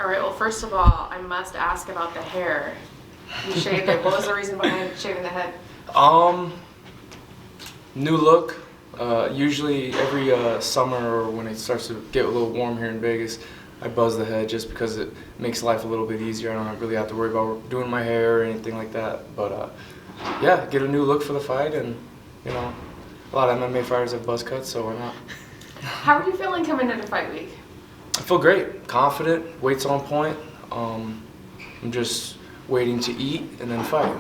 All right, well, first of all, I must ask about the hair. You shaved it. What was the reason behind shaving the head? New look. Usually every summer or when it starts to get a little warm here in Vegas, I buzz the head just because it makes life a little bit easier. I don't really have to worry about doing my hair or anything like that. But yeah, get a new look for the fight, and a lot of MMA fighters have buzz cuts, so why not? How are you feeling coming into fight week? I feel great, confident, weight's on point. I'm just waiting to eat and then fight.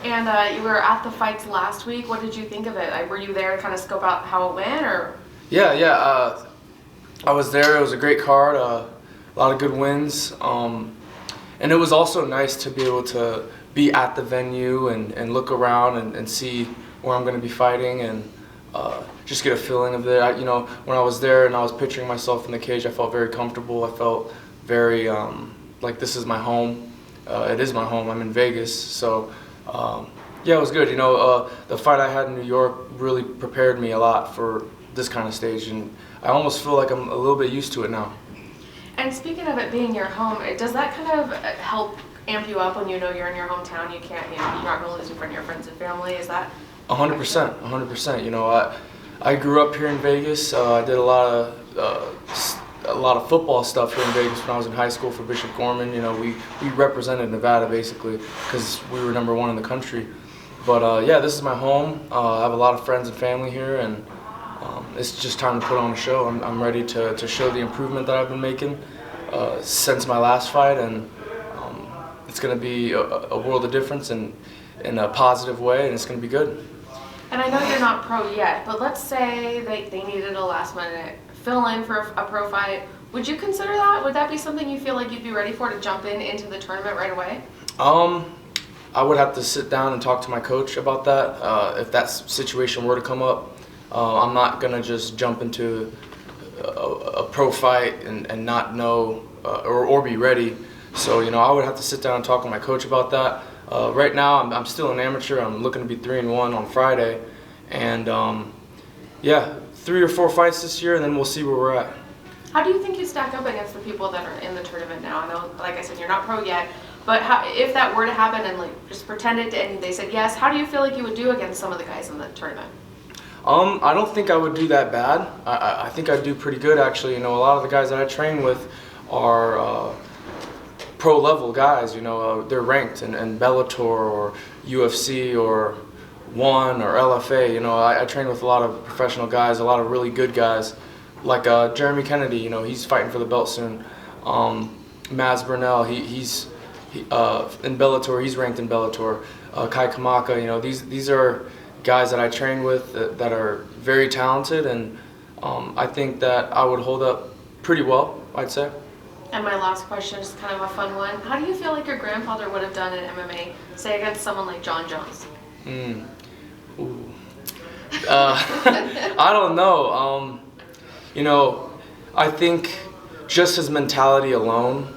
And you were at the fights last week. What did you think of it? Were you there to kind of scope out how it went, or? Yeah. I was there. It was a great card. A lot of good wins. And it was also nice to be able to be at the venue and look around and see where I'm going to be fighting and just get a feeling of it. When I was there and I was picturing myself in the cage, I felt very comfortable. I felt very like this is my home. It is my home. I'm in Vegas, so. Yeah, it was good. The fight I had in New York really prepared me a lot for this kind of stage, and I almost feel like I'm a little bit used to it now. And speaking of it being your home, does that kind of help amp you up when you know you're in your hometown? You're not going to lose in front of your friends and family. Is that? 100%. I grew up here in Vegas. I did a lot of football stuff here in Vegas when I was in high school for Bishop Gorman. We represented Nevada basically because we were #1 in the country. But yeah, this is my home. I have a lot of friends and family here, and it's just time to put on a show. I'm ready to show the improvement that I've been making since my last fight, and it's going to be a world of difference in a positive way, and it's going to be good. And I know you're not pro yet, but let's say they needed a last-minute fill-in for a pro fight. Would you consider that? Would that be something you feel like you'd be ready for to jump into the tournament right away? I would have to sit down and talk to my coach about that. If that situation were to come up, I'm not going to just jump into a pro fight and not know or be ready. So, I would have to sit down and talk with my coach about that. Right now, I'm still an amateur. I'm looking to be 3-1 on Friday. And, yeah, 3 or 4 fights this year, and then we'll see where we're at. How do you think you stack up against the people that are in the tournament now? I know, like I said, you're not pro yet, but if that were to happen and just pretend it and they said yes, how do you feel like you would do against some of the guys in the tournament? I don't think I would do that bad. I think I'd do pretty good, actually. A lot of the guys that I train with are pro-level guys. They're ranked in Bellator or UFC or ONE or LFA. I train with a lot of professional guys, a lot of really good guys, like Jeremy Kennedy. He's fighting for the belt soon. Maz Burnell, he's in Bellator. He's ranked in Bellator. Kai Kamaka. These are guys that I train with that are very talented, and I think that I would hold up pretty well, I'd say. And my last question is kind of a fun one. How do you feel like your grandfather would have done in MMA, say against someone like Jon Jones? I don't know. I think just his mentality alone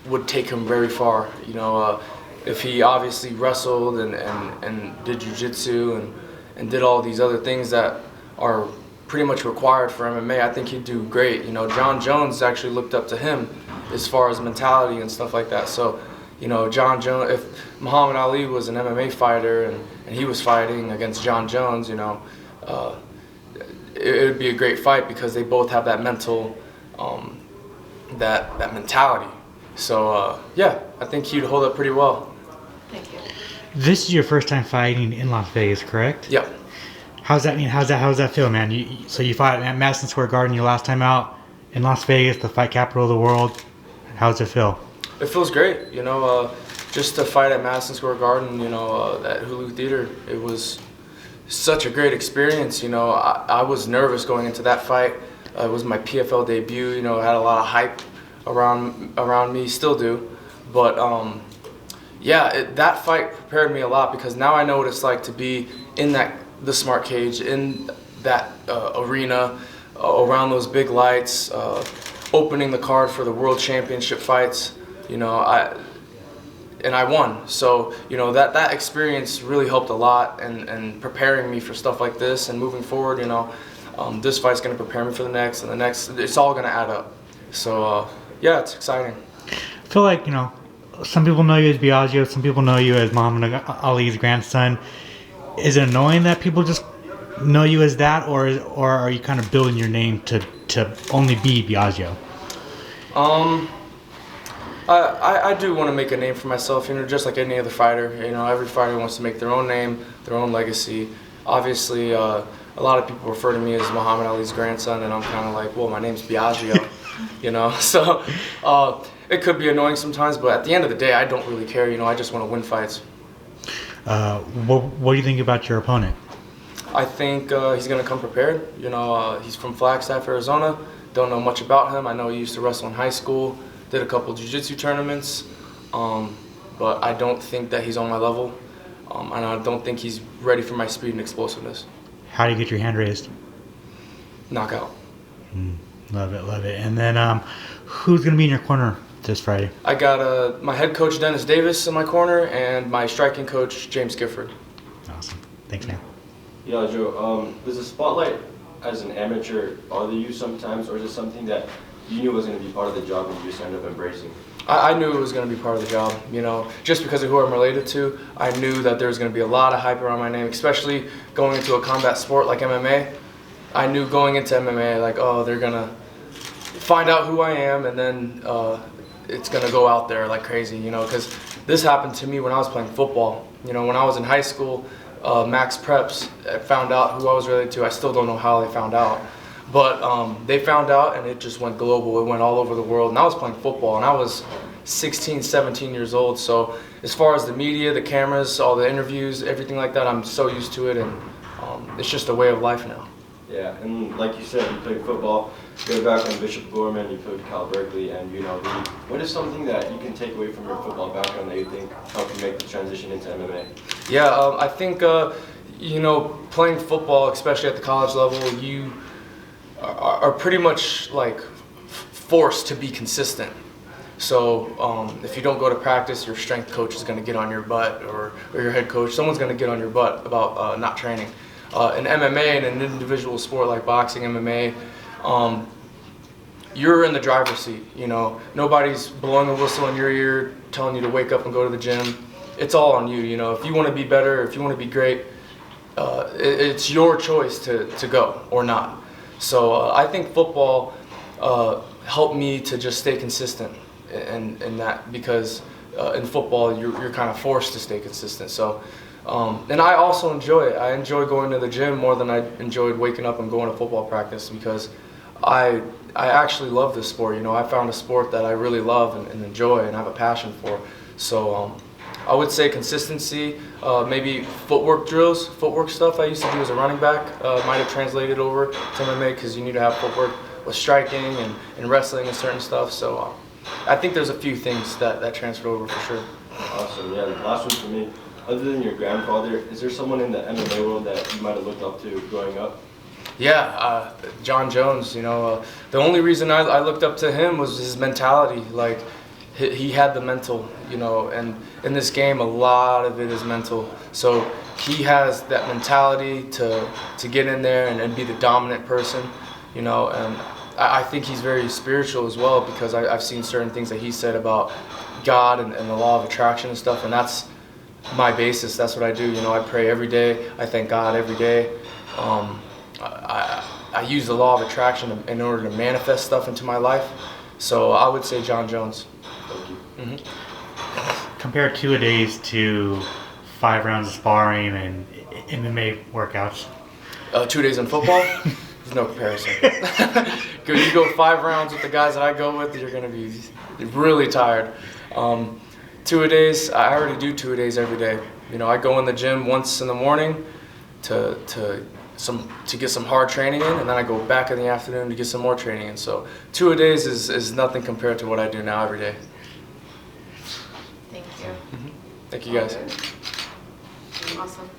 would take him very far. If he obviously wrestled and did jiu-jitsu and did all these other things that are pretty much required for MMA, I think he'd do great. Jon Jones actually looked up to him as far as mentality and stuff like that. So, Jon Jones, if Muhammad Ali was an MMA fighter and he was fighting against Jon Jones, it would be a great fight because they both have that mental, that mentality. So, yeah, I think he'd hold up pretty well. Thank you. This is your first time fighting in Las Vegas, correct? Yep. How's that feel, man? So you fought at Madison Square Garden your last time out in Las Vegas, the fight capital of the world. How's it feel? It feels great. Just to fight at Madison Square Garden, at Hulu Theater, it was such a great experience. I was nervous going into that fight. It was my PFL debut. I had a lot of hype around me, still do. But yeah, that fight prepared me a lot because now I know what it's like to be in the smart cage, in that arena, around those big lights, opening the card for the World Championship fights. I won. So that experience really helped a lot and preparing me for stuff like this and moving forward. This fight's going to prepare me for the next and the next. It's all going to add up. So yeah, it's exciting. feel like, some people know you as Biaggio, some people know you as Muhammad Ali's grandson. Is it annoying that people just know you as that, or are you kind of building your name to only be Biaggio? I do want to make a name for myself, just like any other fighter. Every fighter wants to make their own name, their own legacy. Obviously, a lot of people refer to me as Muhammad Ali's grandson, and I'm kind of like, well, my name's Biaggio, So it could be annoying sometimes, but at the end of the day, I don't really care. I just want to win fights. What do you think about your opponent? I think he's going to come prepared. He's from Flagstaff, Arizona. Don't know much about him. I know he used to wrestle in high school, did a couple jiu-jitsu tournaments, but I don't think that he's on my level, and I don't think he's ready for my speed and explosiveness. How do you get your hand raised? Knockout. Love it. And then who's going to be in your corner this Friday? I got my head coach, Dennis Davis, in my corner, and my striking coach, James Gifford. Awesome. Thanks, man. Yeah, Joe, does the spotlight as an amateur bother you sometimes, or is it something that you knew was going to be part of the job and you just ended up embracing? I knew it was going to be part of the job, just because of who I'm related to. I knew that there was going to be a lot of hype around my name, especially going into a combat sport like MMA. I knew going into MMA, like, oh, they're going to find out who I am, and then it's going to go out there like crazy, because this happened to me when I was playing football. When I was in high school, Max Preps found out who I was related to. I still don't know how they found out. But they found out, and it just went global. It went all over the world. And I was playing football, and I was 16, 17 years old. So as far as the media, the cameras, all the interviews, everything like that, I'm so used to it, and it's just a way of life now. Yeah, and like you said, you played football, you go back on Bishop Gorman, you played Cal Berkeley, and what is something that you can take away from your football background that you think helped you make the transition into MMA? Yeah, I think, playing football, especially at the college level, you are pretty much like forced to be consistent. So if you don't go to practice, your strength coach is going to get on your butt, or your head coach, someone's going to get on your butt about not training. In MMA and an individual sport like boxing, MMA, you're in the driver's seat. Nobody's blowing a whistle in your ear telling you to wake up and go to the gym. It's all on you. If you want to be better, if you want to be great, it's your choice to go or not. So I think football helped me to just stay consistent in that, because in football you're kind of forced to stay consistent. So and I also enjoy it. I enjoy going to the gym more than I enjoyed waking up and going to football practice, because I actually love this sport. I found a sport that I really love and enjoy and have a passion for. So I would say consistency, maybe footwork drills, footwork stuff I used to do as a running back might have translated over to MMA, because you need to have footwork with striking and wrestling and certain stuff. So I think there's a few things that transferred over for sure. Awesome. Yeah, the last one for me. Other than your grandfather, is there someone in the MMA world that you might have looked up to growing up? Yeah, Jon Jones. The only reason I looked up to him was his mentality. Like, he had the mental, and in this game a lot of it is mental. So he has that mentality to get in there and be the dominant person, and I think he's very spiritual as well, because I've seen certain things that he said about God and the law of attraction and stuff, and that's my basis. That's what I do. I pray every day. I thank God every day. I use the law of attraction in order to manifest stuff into my life. So I would say Jon Jones. Thank you. Mm-hmm. Compare 2-a-days to 5 rounds of sparring and MMA workouts. 2 days in football? There's no comparison. You go 5 rounds with the guys that I go with, you're going to be really tired. 2-a-days, I already do 2-a-days every day. I go in the gym once in the morning to get some hard training in, and then I go back in the afternoon to get some more training in. So 2-a-days is nothing compared to what I do now every day. Thank you. Thank you guys. Awesome.